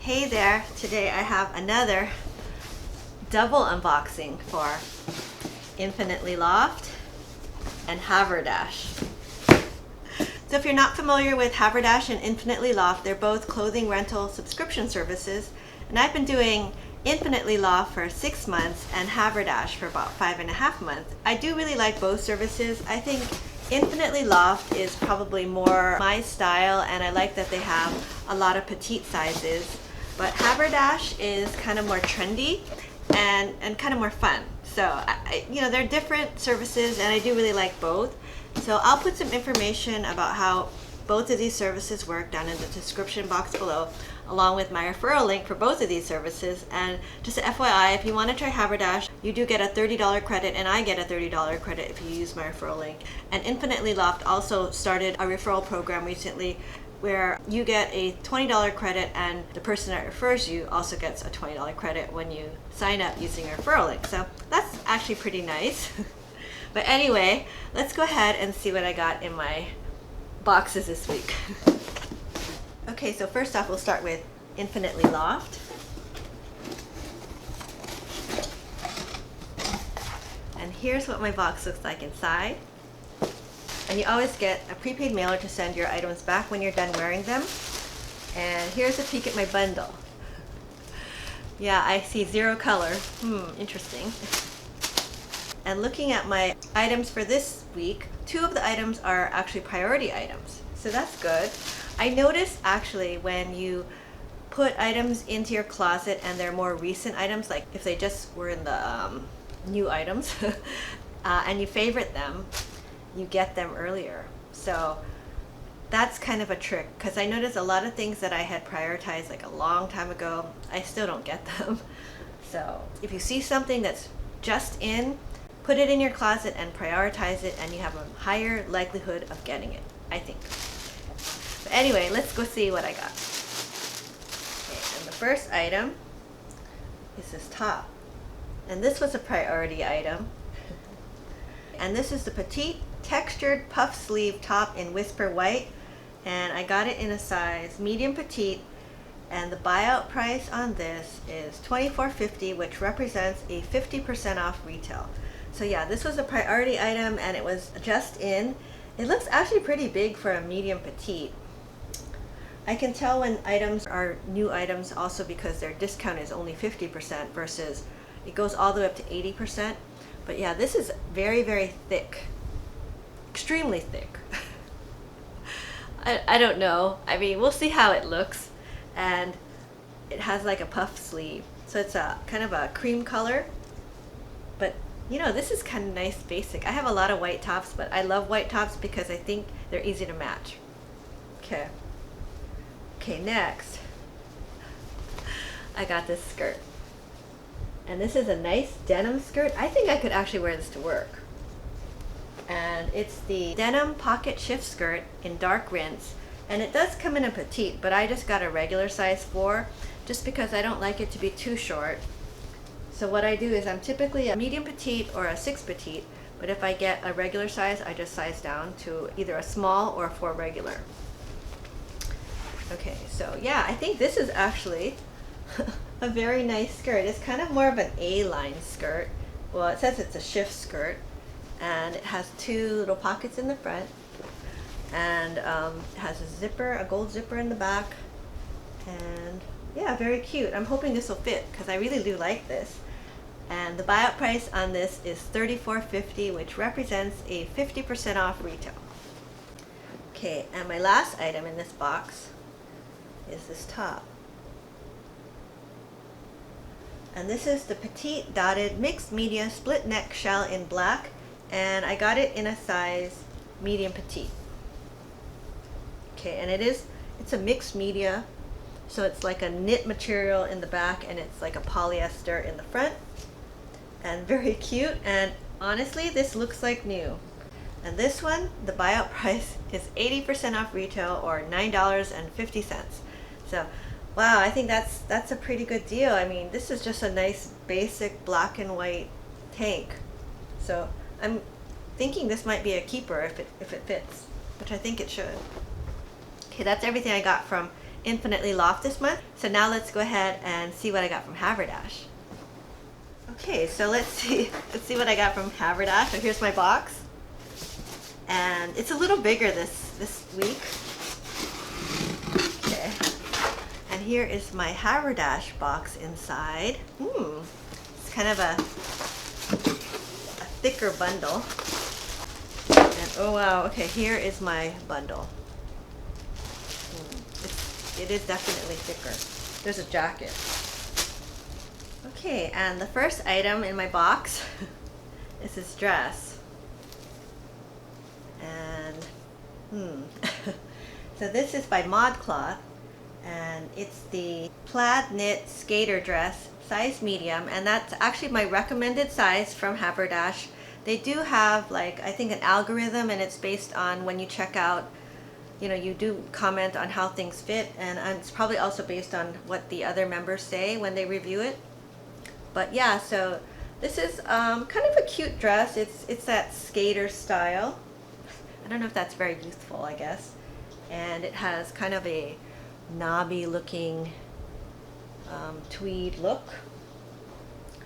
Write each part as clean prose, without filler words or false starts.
Hey there, today I have another double unboxing for Infinitely LOFT and Haverdash. So if you're not familiar with Haverdash and Infinitely LOFT, they're both clothing rental subscription services, and I've been doing Infinitely LOFT for 6 months and Haverdash for about 5.5 months. I do really like both services. I think Infinitely LOFT is probably more my style, and I like that they have a lot of petite sizes. But Haverdash is kind of more trendy and kind of more fun. So, they're different services, and I do really like both. So I'll put some information about how both of these services work down in the description box below, along with my referral link for both of these services. And just an FYI, if you want to try Haverdash, you do get a $30 credit, and I get a $30 credit if you use my referral link. And Infinitely LOFT also started a referral program recently where you get a $20 credit, and the person that refers you also gets a $20 credit when you sign up using a referral link. So that's actually pretty nice. But anyway, let's go ahead and see what I got in my boxes this week. Okay, so first off, we'll start with Infinitely LOFT. And here's what my box looks like inside. And you always get a prepaid mailer to send your items back when you're done wearing them. And here's a peek at my bundle. Yeah, I see 0 color. Interesting. And looking at my items for this week, 2 of the items are actually priority items. So that's good. I noticed actually when you put items into your closet and they're more recent items, like if they just were in the new items and you favorite them, you get them earlier. So that's kind of a trick, because I noticed a lot of things that I had prioritized like a long time ago, I still don't get them. So if you see something that's just in, put it in your closet and prioritize it, and you have a higher likelihood of getting it, I think. But anyway, let's go see what I got. Okay, and the first item is this top. And this was a priority item. And this is the Petite textured puff sleeve top in Whisper White. And I got it in a size medium petite. And the buyout price on this is $24.50, which represents a 50% off retail. So yeah, this was a priority item, and it was just in. It looks actually pretty big for a medium petite. I can tell when items are new items also because their discount is only 50% versus it goes all the way up to 80%. But yeah, this is very, very thick. Extremely thick. I don't know. I mean, we'll see how it looks. And it has like a puff sleeve. So it's a kind of a cream color. But this is kind of nice basic. I have a lot of white tops, but I love white tops because I think they're easy to match. Okay. Okay, next. I got this skirt. And this is a nice denim skirt. I think I could actually wear this to work. And it's the Denim pocket shift skirt in dark rinse. And it does come in a petite, but I just got a regular size 4 just because I don't like it to be too short. So what I do is I'm typically a medium petite or a 6 petite, but if I get a regular size, I just size down to either a small or a 4 regular. Okay, so yeah, I think this is actually a very nice skirt. It's kind of more of an A-line skirt. Well, it says it's a shift skirt, and it has 2 little pockets in the front, and it has a zipper, a gold zipper in the back, and yeah, very cute. I'm hoping this will fit because I really do like this. And the buyout price on this is $34.50, which represents a 50% off retail. Okay, and my last item in this box is this top. And this is the Petite dotted mixed media split neck shell in black, and I got it in a size medium petite. Okay, and it's a mixed media, so it's like a knit material in the back, and it's like a polyester in the front, and very cute. And honestly, this looks like new. And this one, the buyout price is 80% off retail, or $9.50. So wow, I think that's a pretty good deal. I mean, this is just a nice basic black and white tank. So I'm thinking this might be a keeper if it fits, which I think it should. Okay, that's everything I got from Infinitely LOFT this month. So now let's go ahead and see what I got from Haverdash. Okay, so let's see what I got from Haverdash. So here's my box. And it's a little bigger this week. Okay. And here is my Haverdash box inside. It's kind of a thicker bundle. And oh wow, okay, here is my bundle. It is definitely thicker. There's a jacket. Okay, and the first item in my box is this dress. And so this is by Modcloth, and it's the plaid knit skater dress, size medium, and that's actually my recommended size from Haverdash. They do have, like, I think an algorithm, and it's based on when you check out, you know, you do comment on how things fit, and it's probably also based on what the other members say when they review it. But yeah, so this is kind of a cute dress. It's that skater style. I don't know if that's very youthful, I guess. And it has kind of a knobby looking tweed look.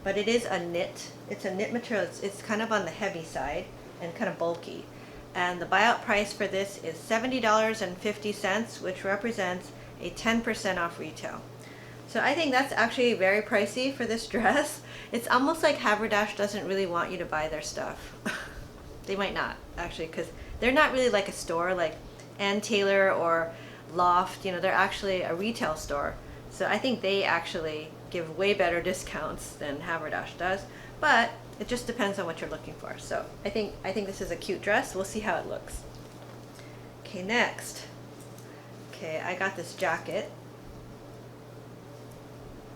But it is a knit. It's a knit material. It's kind of on the heavy side and kind of bulky. And the buyout price for this is $70.50, which represents a 10% off retail. So I think that's actually very pricey for this dress. It's almost like Haverdash doesn't really want you to buy their stuff. They might not, actually, because they're not really like a store like Ann Taylor or Loft. You know, they're actually a retail store. So I think they actually give way better discounts than Haverdash does. But it just depends on what you're looking for. So I think this is a cute dress. We'll see how it looks. Okay, next. Okay, I got this jacket.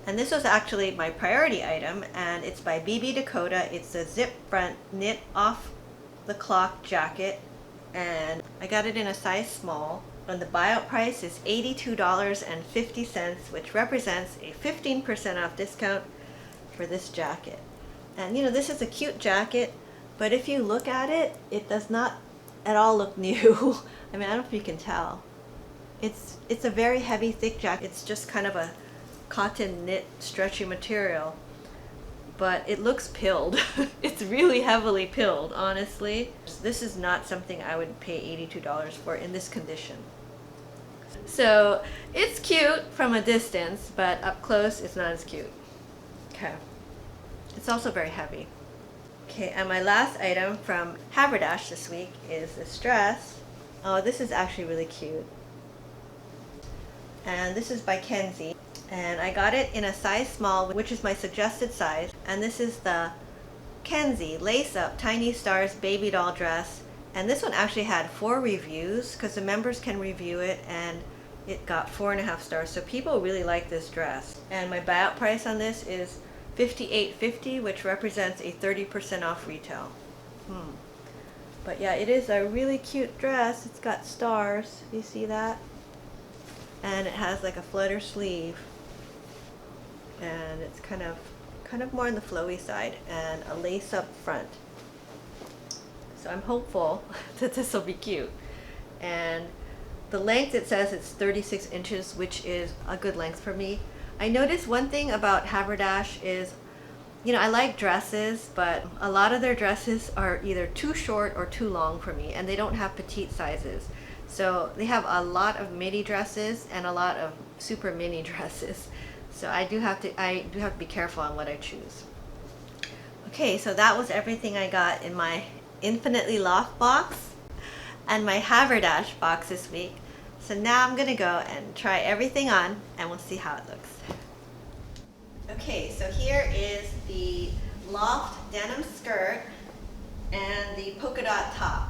And this was actually my priority item, and it's by BB Dakota. It's a zip front knit off the cloth jacket, and I got it in a size small, and the buyout price is $82.50, which represents a 15% off discount for this jacket. And you know, this is a cute jacket, but if you look at it, it does not at all look new. I mean, I don't know if you can tell. It's a very heavy, thick jacket. It's just kind of a cotton knit stretchy material, but it looks pilled. It's really heavily pilled, honestly. This is not something I would pay $82 for in this condition. So it's cute from a distance, but up close it's not as cute. Okay, it's also very heavy. Okay, and my last item from Haverdash this week is this dress. Oh, this is actually really cute. And this is by Kenzie. And I got it in a size small, which is my suggested size. And this is the Kenzie Lace Up Tiny Stars Babydoll dress. And this one actually had 4 reviews because the members can review it, and it got 4.5 stars. So people really like this dress. And my buyout price on this is $58.50, which represents a 30% off retail. But yeah, it is a really cute dress. It's got stars. You see that? And it has like a flutter sleeve. And it's kind of more on the flowy side, and a lace up front. So I'm hopeful that this will be cute. And the length, it says it's 36 inches, which is a good length for me. I noticed one thing about Haverdash is, you know, I like dresses, but a lot of their dresses are either too short or too long for me, and they don't have petite sizes. So they have a lot of midi dresses and a lot of super mini dresses. So I do have to be careful on what I choose. Okay, so that was everything I got in my Infinitely LOFT box and my Haverdash box this week. So now I'm gonna go and try everything on, and we'll see how it looks. Okay, so here is the Loft denim skirt and the polka dot top.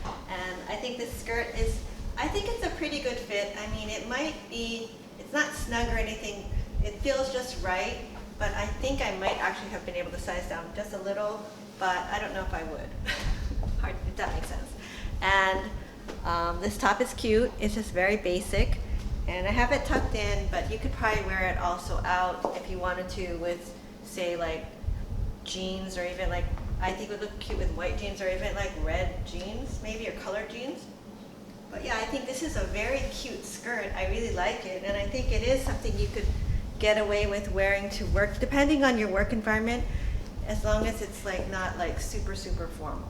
And I think this skirt is, I think it's a pretty good fit. I mean, it might be, it's not snug or anything. It feels just right, but I think I might actually have been able to size down just a little, but I don't know if I would. Hard, if that makes sense. And this top is cute. It's just very basic. And I have it tucked in, but you could probably wear it also out if you wanted to with, say, like jeans, or even like, I think it would look cute with white jeans, or even like red jeans maybe, or colored jeans. But yeah, I think this is a very cute skirt. I really like it, and I think it is something you could get away with wearing to work, depending on your work environment, as long as it's like not like super formal.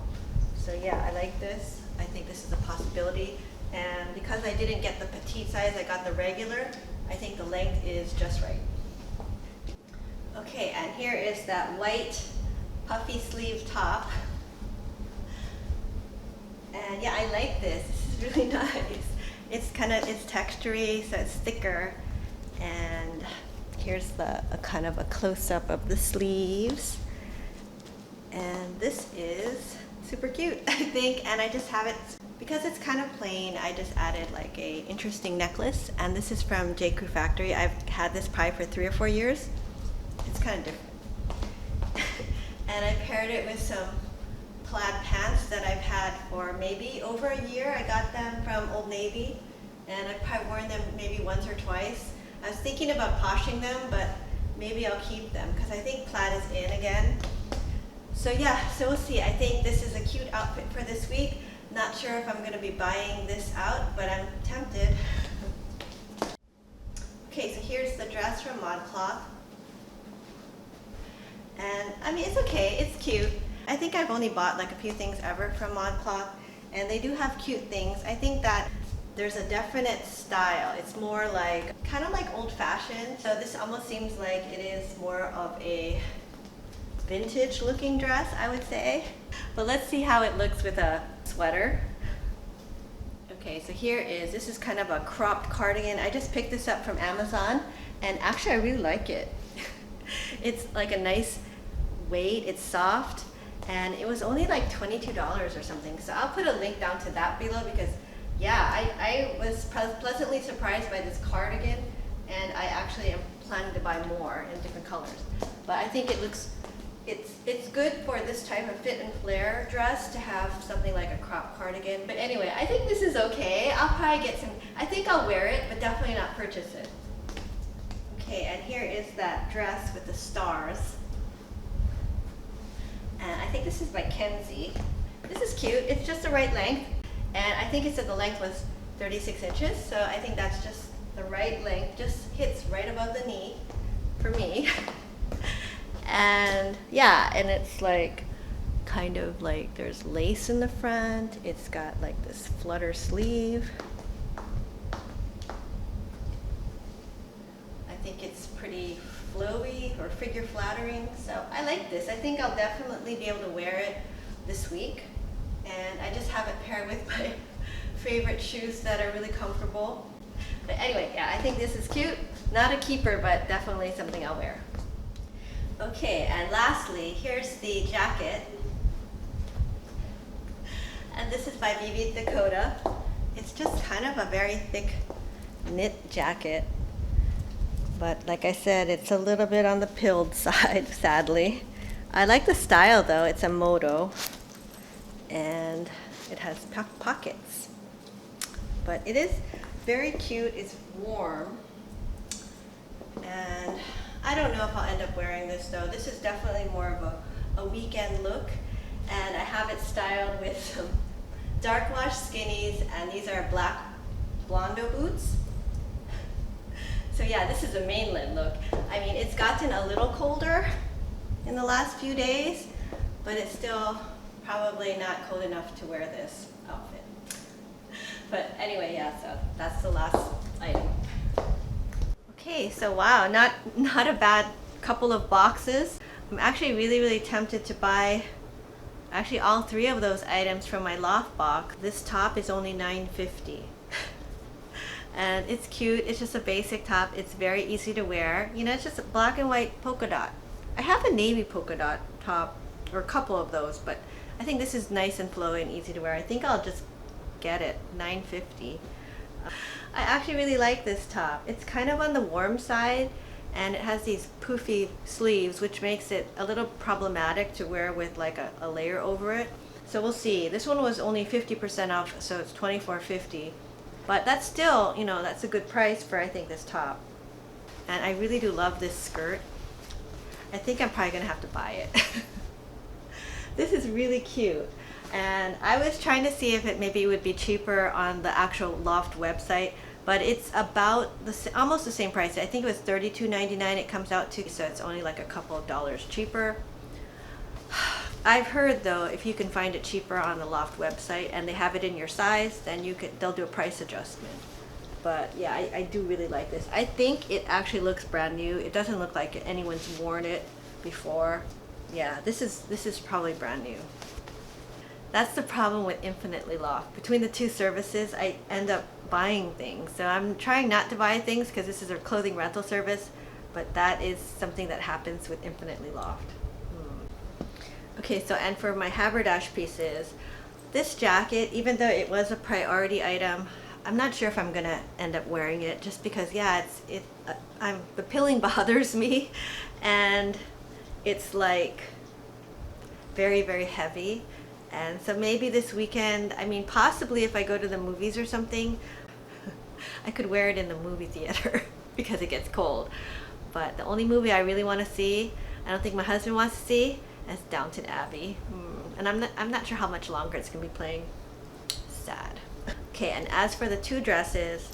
So yeah, I like this. I think this is a possibility, and because I didn't get the petite size, I got the regular. I think the length is just right. Okay, and here is that white puffy sleeve top. And yeah, I like this. This is really nice. It's textury, so it's thicker. And here's a kind of a close-up of the sleeves. And this is super cute, I think. And I just have it, because it's kind of plain, I just added like a interesting necklace. And this is from J. Crew Factory. I've had this probably for 3 or 4 years. It's kind of different. And I paired it with some plaid pants that I've had for maybe over a year. I got them from Old Navy, and I've probably worn them maybe once or twice. I was thinking about poshing them, but maybe I'll keep them because I think plaid is in again. So yeah, so we'll see. I think this is a cute outfit for this week. Not sure if I'm going to be buying this out, but I'm tempted. Okay, so here's the dress from Modcloth. And I mean, it's okay, it's cute. I think I've only bought like a few things ever from Modcloth, and they do have cute things. I think that there's a definite style. It's more like, kind of like old-fashioned. So this almost seems like it is more of a vintage looking dress, I would say. But let's see how it looks with a sweater. Okay, so this is kind of a cropped cardigan. I just picked this up from Amazon, and actually I really like it. It's like a nice weight, it's soft, and it was only like $22 or something. So I'll put a link down to that below because yeah, I was pleasantly surprised by this cardigan, and I actually am planning to buy more in different colors. But I think it's good for this type of fit and flare dress to have something like a crop cardigan. But anyway, I think this is okay. I'll probably get some, I think I'll wear it, but definitely not purchase it. Okay, and here is that dress with the stars. And I think this is by Kenzie. This is cute. It's just the right length. And I think it said the length was 36 inches. So I think that's just the right length. Just hits right above the knee for me. And yeah, and it's like kind of like there's lace in the front. It's got like this flutter sleeve. I think it's pretty flowy or figure flattering, so I like this. I think I'll definitely be able to wear it this week, and I just have it paired with my favorite shoes that are really comfortable. But anyway, yeah, I think this is cute. Not a keeper, but definitely something I'll wear. Okay, and lastly, here's the jacket, and this is by Dakota. It's just kind of a very thick knit jacket. But like I said, it's a little bit on the pilled side, sadly. I like the style though. It's a moto, and it has pockets. But it is very cute. It's warm. And I don't know if I'll end up wearing this though. This is definitely more of a weekend look. And I have it styled with some dark wash skinnies, and these are black Blondo boots. So yeah, this is a mainland look. I mean, it's gotten a little colder in the last few days, but it's still probably not cold enough to wear this outfit. But anyway, yeah, so that's the last item. Okay, so wow, not a bad couple of boxes. I'm actually really tempted to buy actually all 3 of those items from my loft box. This top is only $9.50. And it's cute. It's just a basic top. It's very easy to wear. You know, it's just a black and white polka dot. I have a navy polka dot top, or a couple of those, but I think this is nice and flowy and easy to wear. I think I'll just get it. $9.50. I actually really like this top. It's kind of on the warm side, and it has these poofy sleeves, which makes it a little problematic to wear with like a layer over it. So we'll see. This one was only 50% off, so it's $24.50. But that's still, you know, that's a good price for, I think, this top. And I really do love this skirt. I think I'm probably gonna have to buy it. This is really cute. And I was trying to see if it maybe would be cheaper on the actual Loft website, but it's about almost the same price. I think it was $32.99 it comes out to, so it's only like a couple of dollars cheaper. I've heard though, if you can find it cheaper on the Loft website and they have it in your size, then they'll do a price adjustment. But yeah, I do really like this. I think it actually looks brand new. It doesn't look like anyone's worn it before. Yeah, this is probably brand new. That's the problem with Infinitely Loft. Between the two services, I end up buying things. So I'm trying not to buy things because this is a clothing rental service, but that is something that happens with Infinitely Loft. Okay, so and for my Haverdash pieces, this jacket, even though it was a priority item, I'm not sure if I'm gonna end up wearing it just because, yeah, the pilling bothers me, and it's like very, very heavy. And so maybe this weekend, I mean, possibly if I go to the movies or something, I could wear it in the movie theater because it gets cold. But the only movie I really want to see, I don't think my husband wants to see, is Downton Abbey. And I'm not sure how much longer it's gonna be playing. Sad. Okay, and as for the two dresses,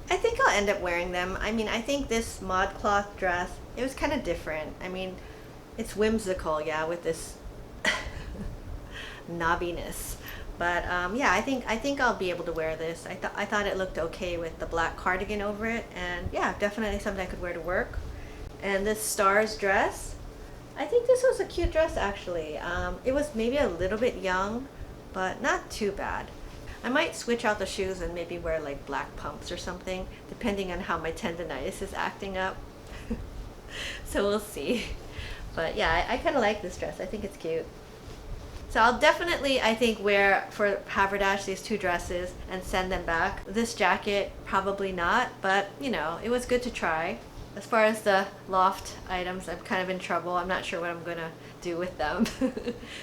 I think I'll end up wearing them. I mean, I think this Modcloth dress, it was kind of different. I mean, it's whimsical, yeah, with this knobbiness, but yeah, I think I'll be able to wear this. I thought it looked okay with the black cardigan over it, and yeah, definitely something I could wear to work. And this stars dress, I think this was a cute dress actually. It was maybe a little bit young, but not too bad. I might switch out the shoes and maybe wear like black pumps or something, depending on how my tendonitis is acting up. So we'll see. But yeah, I kind of like this dress. I think it's cute. So I'll definitely, I think, wear for Haverdash these two dresses and send them back. This jacket, probably not, but you know, it was good to try. As far as the Loft items, I'm kind of in trouble. I'm not sure what I'm gonna do with them.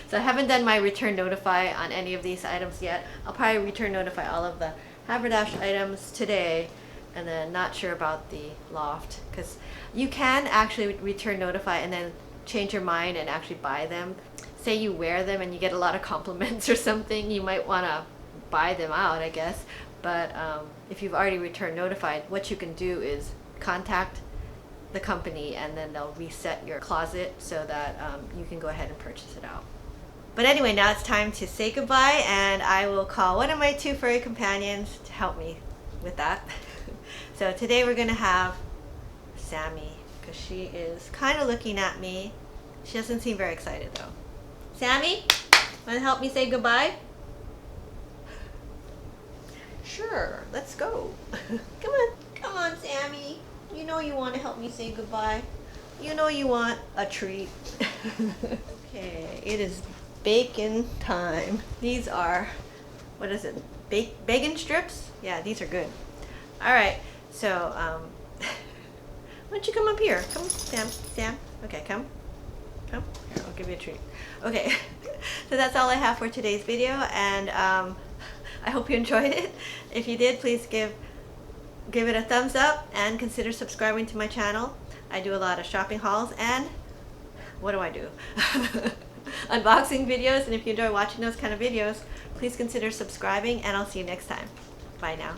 So I haven't done my return notify on any of these items yet. I'll probably return notify all of the Haverdash items today, and then not sure about the Loft, because you can actually return notify and then change your mind and actually buy them. Say you wear them and you get a lot of compliments or something, you might want to buy them out, I guess. But if you've already returned notified, what you can do is contact the company and then they'll reset your closet so that you can go ahead and purchase it out. But anyway, now it's time to say goodbye, and I will call one of my two furry companions to help me with that. So today we're going to have Sammy, because she is kind of looking at me. She doesn't seem very excited though. Sammy, want to help me say goodbye? Sure, let's go. Come on, Sammy. You know you want to help me say goodbye. You know you want a treat. Okay, it is bacon time. These are, what is it? Bacon strips? Yeah, these are good. All right, so why don't you come up here? Come, Sam. Okay, come. Here, I'll give you a treat. Okay, so that's all I have for today's video, and I hope you enjoyed it. If you did, please give it a thumbs up and consider subscribing to my channel. I do a lot of shopping hauls, and what do I do? Unboxing videos, and if you enjoy watching those kind of videos, please consider subscribing, and I'll see you next time. Bye now.